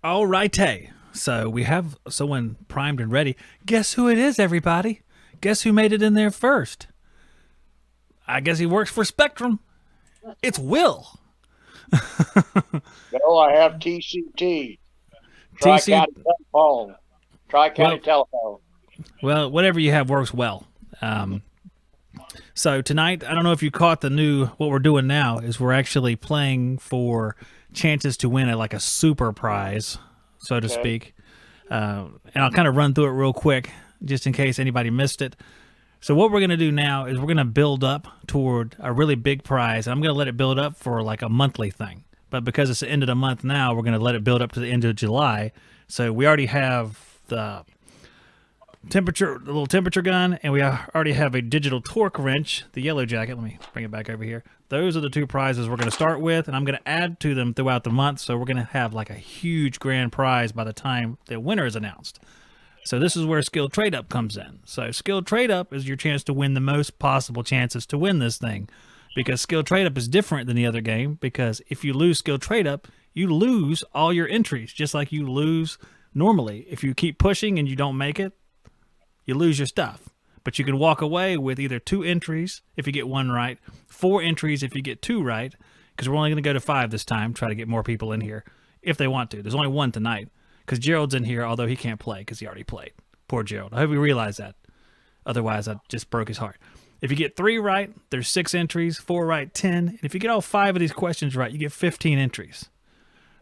All righty. So we have someone primed and ready. Guess who it is, everybody? Guess who made it in there first? I guess he works for Spectrum. It's Will. No, I have TCT. TC. Tri-County Telephone. Tri-County Telephone. Well, whatever you have works well. So tonight, I don't know if you caught what we're doing now is we're actually playing for chances to win like a super prize, so to speak. And I'll kind of run through it real quick just in case anybody missed it. So what we're going to do now is we're going to build up toward a really big prize. I'm going to let it build up for like a monthly thing. But because it's the end of the month now, we're going to let it build up to the end of July. So we already have the little temperature gun, and we already have a digital torque wrench, the yellow jacket. Let me bring it back over here. Those are the two prizes we're going to start with, and I'm going to add to them throughout the month. So we're going to have like a huge grand prize by the time the winner is announced. So this is where Skilled Trade Up comes in. So Skilled Trade Up is your chance to win the most possible chances to win this thing, because Skilled Trade Up is different than the other game, because if you lose Skilled Trade Up, you lose all your entries, just like you lose normally. If you keep pushing and you don't make it, you lose your stuff. But you can walk away with either 2 entries if you get 1 right, 4 entries if you get 2 right, because we're only going to go to 5 this time, try to get more people in here if they want to. There's only 1 tonight, because Gerald's in here, although he can't play because he already played. Poor Gerald. I hope you realize that. Otherwise, I just broke his heart. If you get 3 right, there's 6 entries, 4 right, 10. And if you get all 5 of these questions right, you get 15 entries.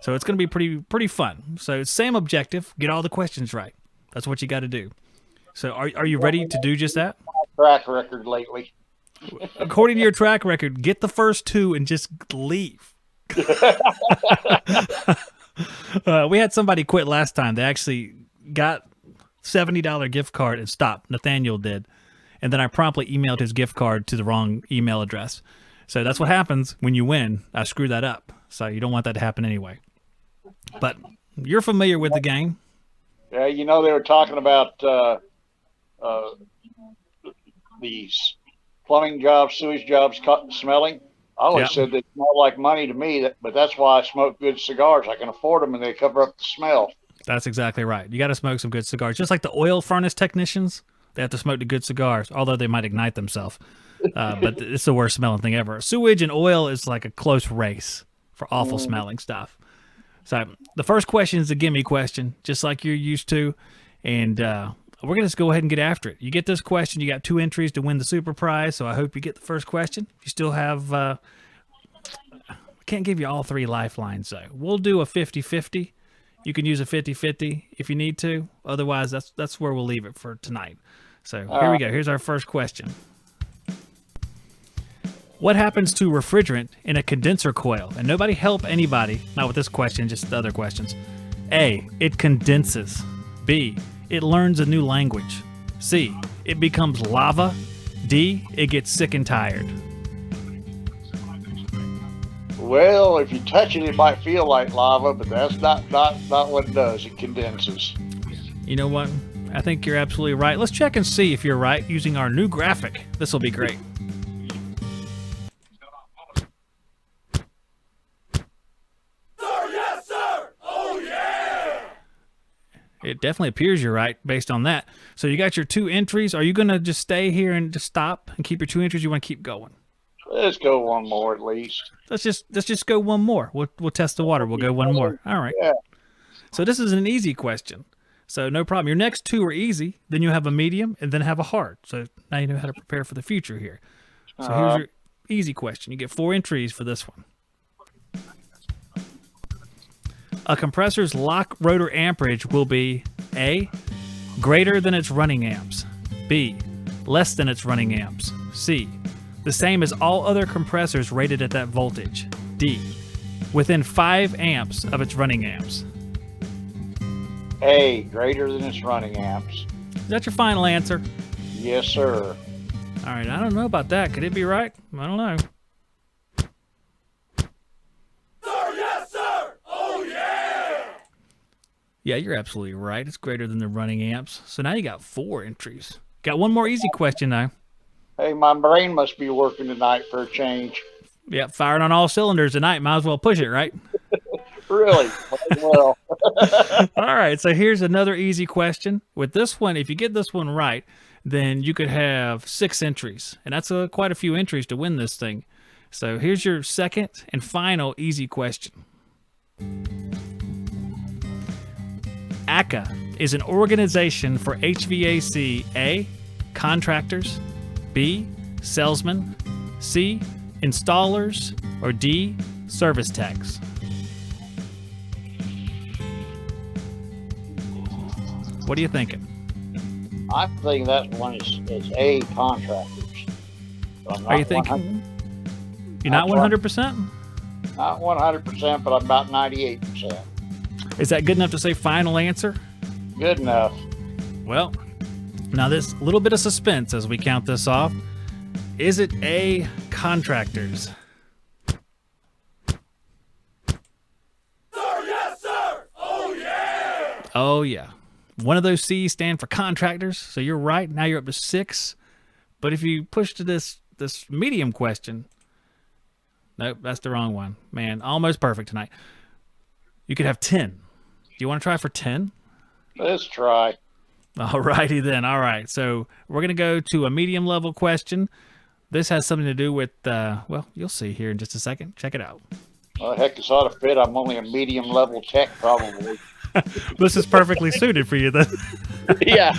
So it's going to be pretty fun. So same objective, get all the questions right. That's what you got to do. So are you ready to do just that? Track record lately. According to your track record, get the first 2 and just leave. We had somebody quit last time. They actually got $70 gift card and stopped. Nathaniel did. And then I promptly emailed his gift card to the wrong email address. So that's what happens when you win. I screwed that up. So you don't want that to happen anyway. But you're familiar with the game. Yeah, they were talking about these plumbing jobs, sewage jobs smelling. I always said they smell like money to me, but that's why I smoke good cigars. I can afford them, and they cover up the smell. That's exactly right. You got to smoke some good cigars. Just like the oil furnace technicians, they have to smoke the good cigars, although they might ignite themselves. But it's the worst smelling thing ever. Sewage and oil is like a close race for awful smelling stuff. So the first question is a gimme question, just like you're used to. And we're going to just go ahead and get after it. You get this question, you got 2 entries to win the super prize, so I hope you get the first question. You still have, I can't give you all 3 lifelines, though. We'll do a 50-50. You can use a 50-50 if you need to. Otherwise, that's where we'll leave it for tonight. So here we go. Here's our first question. What happens to refrigerant in a condenser coil? And nobody help anybody, not with this question, just the other questions. A, it condenses. B, it learns a new language. C, it becomes lava. D, it gets sick and tired. Well, if you touch it, it might feel like lava, but that's not what it does. It condenses. You know what? I think you're absolutely right. Let's check and see if you're right using our new graphic. This will be great. It definitely appears you're right based on that. So you got your 2 entries. Are you going to just stay here and just stop and keep your 2 entries? You want to keep going? Let's go 1 more at least. Let's just go 1 more. We'll test the water. We'll go 1 more. All right. Yeah. So this is an easy question. So no problem. Your next 2 are easy. Then you have a medium and then have a hard. So now you know how to prepare for the future here. So here's your easy question. You get 4 entries for this one. A compressor's lock rotor amperage will be A, greater than its running amps. B, less than its running amps. C, the same as all other compressors rated at that voltage. D, within 5 amps of its running amps. A, greater than its running amps. Is that your final answer? Yes, sir. All right, I don't know about that. Could it be right? I don't know. Yeah, you're absolutely right. It's greater than the running amps. So now you got 4 entries. Got 1 more easy question now. Hey, my brain must be working tonight for a change. Yeah, firing on all cylinders tonight. Might as well push it, right? Really? Well. All right, so here's another easy question. With this one, if you get this one right, then you could have 6 entries, and that's quite a few entries to win this thing. So here's your second and final easy question. ACCA is an organization for HVAC A, contractors, B, salesmen, C, installers, or D, service techs. What are you thinking? I think that one is A, contractors. Are you thinking? You're not 100%? Not 100%, but I'm about 98%. Is that good enough to say final answer? Good enough. Well, now this little bit of suspense as we count this off. Is it A, contractors? Sir, yes, sir. Oh, yeah. Oh, yeah. One of those C's stand for contractors, so you're right. Now you're up to 6. But if you push to this medium question, nope, that's the wrong one. Man, almost perfect tonight. You could have 10. Do you want to try for 10? Let's try. All righty then. All right. So we're going to go to a medium level question. This has something to do with, well, you'll see here in just a second. Check it out. Well, heck, this ought to fit. I'm only a medium level tech, probably. This is perfectly suited for you then. Yeah.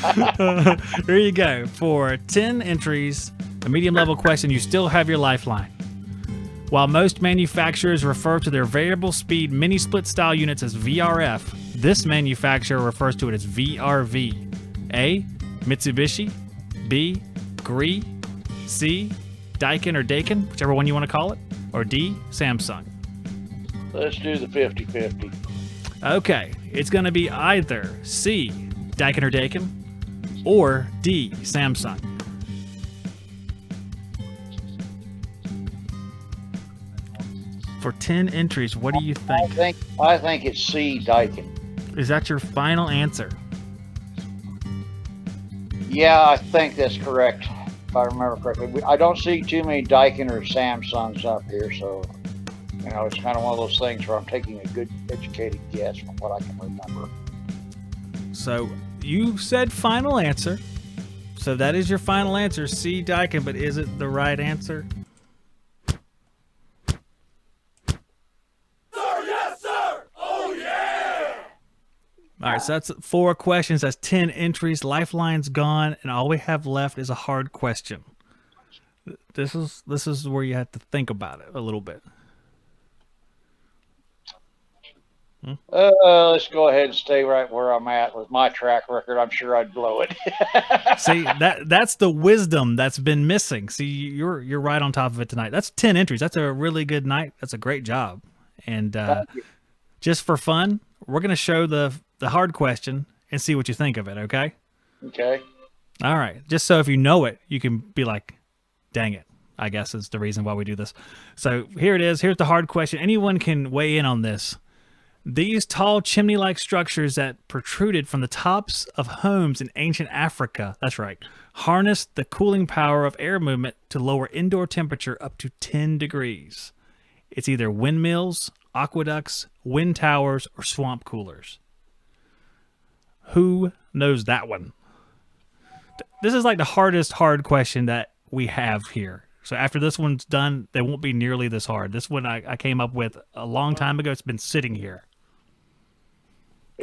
Here you go. For 10 entries, a medium level question, you still have your lifeline. While most manufacturers refer to their variable speed mini split style units as VRF, this manufacturer refers to it as VRV. A, Mitsubishi. B, Gree. C, Daikin or Dakin, whichever one you want to call it. Or D, Samsung. Let's do the 50-50. Okay, it's going to be either C, Daikin or Dakin, or D, Samsung. For 10 entries, what do you think? I think it's C, Daikin. Is that your final answer? Yeah, I think that's correct. If I remember correctly, I don't see too many Daikin or Samsungs up here, so it's kind of one of those things where I'm taking a good educated guess from what I can remember. So you said final answer. So that is your final answer, C, Daikin, but is it the right answer? Sir, yes, sir. Oh, yeah. All right, so that's 4 questions. That's 10 entries. Lifeline's gone, and all we have left is a hard question. This is where you have to think about it a little bit. Let's go ahead and stay right where I'm at with my track record. I'm sure I'd blow it. See, that's the wisdom that's been missing. See, you're right on top of it tonight. That's 10 entries. That's a really good night. That's a great job. And just for fun, we're going to show the hard question and see what you think of it, okay? Okay. All right. Just so if you know it, you can be like, dang it, I guess is the reason why we do this. So here it is. Here's the hard question. Anyone can weigh in on this. These tall chimney-like structures that protruded from the tops of homes in ancient Africa, that's right, harnessed the cooling power of air movement to lower indoor temperature up to 10 degrees. It's either windmills, aqueducts, wind towers, or swamp coolers. Who knows that one? This is like the hardest hard question that we have here. So after this one's done, they won't be nearly this hard. This one I came up with a long time ago. It's been sitting here.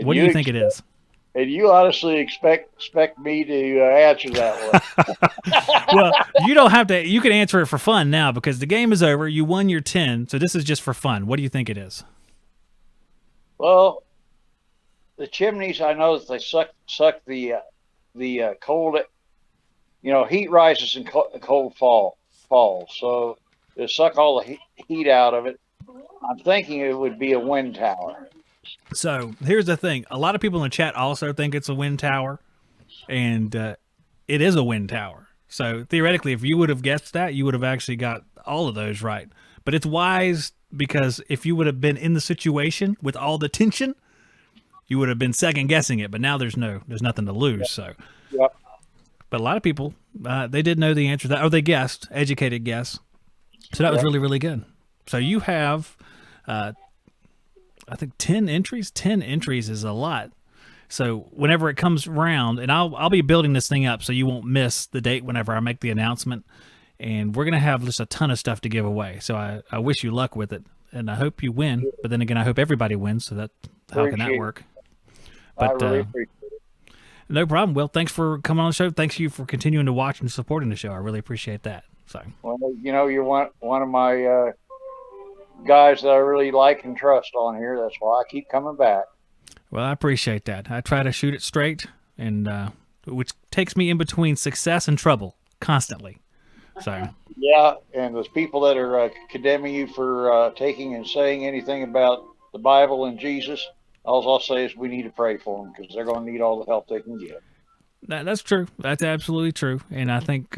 What do you think it is? And you honestly expect me to answer that one? Well, you don't have to. You can answer it for fun now because the game is over. You won your 10, so this is just for fun. What do you think it is? Well, the chimneys, I know that they suck the cold. Heat rises and cold falls, so they suck all the heat out of it. I'm thinking it would be a wind tower. So here's the thing. A lot of people in the chat also think it's a wind tower, and it is a wind tower. So theoretically, if you would have guessed that, you would have actually got all of those right. But it's wise because if you would have been in the situation with all the tension, you would have been second guessing it. But now there's nothing to lose. So, Yep. But a lot of people, they did know the answer to that, or they guessed, educated guess. So that was really, really good. So you have I think 10 entries. 10 entries is a lot. So whenever it comes around, and I'll be building this thing up so you won't miss the date whenever I make the announcement. And we're going to have just a ton of stuff to give away. So I wish you luck with it. And I hope you win. But then again, I hope everybody wins. So how can that work? I really appreciate it. No problem. Well, thanks for coming on the show. Thanks you for continuing to watch and supporting the show. I really appreciate that. So, well, you know, you're one of my guys that I really like and trust on here. That's why I keep coming back. Well, I appreciate that. I try to shoot it straight, and which takes me in between success and trouble constantly. So yeah, and those people that are condemning you for taking and saying anything about the Bible and Jesus, all I'll say is we need to pray for them because they're going to need all the help they can get. That's true. That's absolutely true. And I think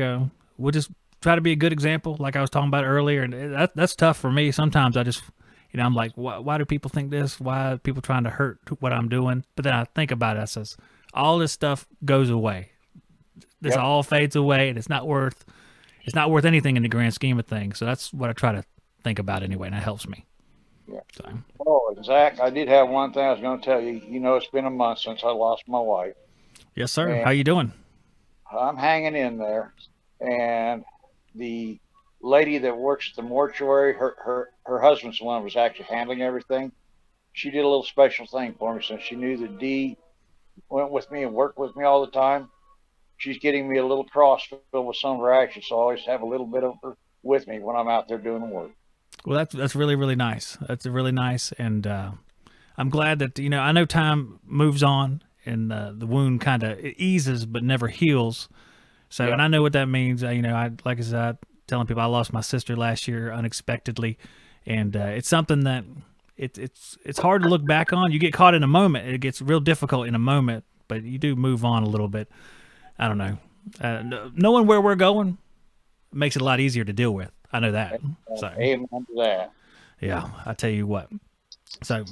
we'll just try to be a good example, like I was talking about earlier. And that's tough for me. Sometimes I just, I'm like, why do people think this? Why are people trying to hurt what I'm doing? But then I think about it. I says, all this stuff goes away. This all fades away, and it's not worth anything in the grand scheme of things. So that's what I try to think about anyway, and that helps me. Yeah. So. Oh, Zach, I did have one thing I was going to tell you. You know, it's been a month since I lost my wife. Yes, sir. And how you doing? I'm hanging in there. And the lady that works at the mortuary, her husband's the one who was actually handling everything. She did a little special thing for me since she knew that Dee went with me and worked with me all the time. She's getting me a little cross filled with some of her ashes, so I always have a little bit of her with me when I'm out there doing the work. Well, that's really, really nice. That's really nice, and I'm glad that I know time moves on and the wound kind of eases but never heals. So, and I know what that means. I like I said, telling people I lost my sister last year unexpectedly, and it's something that it's hard to look back on. You get caught in a moment; it gets real difficult in a moment, but you do move on a little bit. I don't know. Knowing where we're going makes it a lot easier to deal with. I know that. So, amen to that. Yeah, I tell you what. So,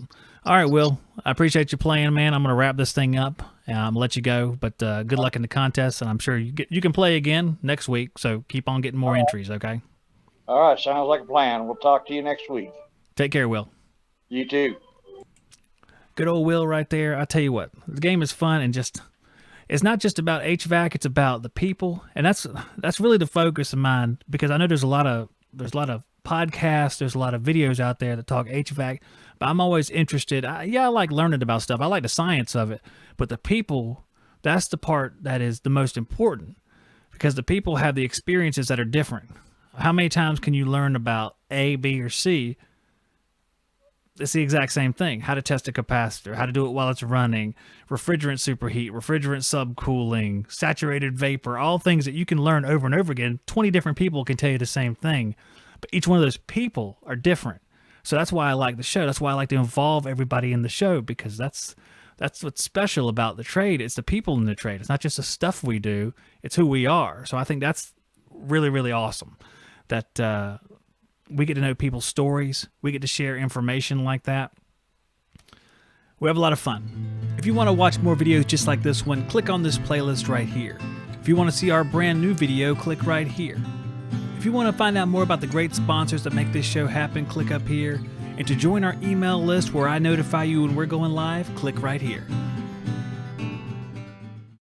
all right, Will, I appreciate you playing, man. I'm going to wrap this thing up, and I'm going to let you go. But good luck in the contest, and I'm sure you can play again next week. So keep on getting more entries, okay? All right, sounds like a plan. We'll talk to you next week. Take care, Will. You too. Good old Will right there. I tell you what, the game is fun and just... It's not just about HVAC; it's about the people, and that's really the focus of mine. Because I know there's a lot of podcasts, there's a lot of videos out there that talk HVAC, but I'm always interested. I like learning about stuff. I like the science of it, but the people, that's the part that is the most important, because the people have the experiences that are different. How many times can you learn about A, B, or C? It's the exact same thing. How to test a capacitor, how to do it while it's running, refrigerant superheat, refrigerant subcooling, saturated vapor, all things that you can learn over and over again. 20 different people can tell you the same thing, but each one of those people are different. So that's why I like the show. That's why I like to involve everybody in the show, because that's what's special about the trade. It's the people in the trade. It's not just the stuff we do. It's who we are. So I think that's really, really awesome that we get to know people's stories. We get to share information like that. We have a lot of fun. If you want to watch more videos just like this one, click on this playlist right here. If you want to see our brand new video, click right here. If you want to find out more about the great sponsors that make this show happen, click up here. And to join our email list where I notify you when we're going live, click right here.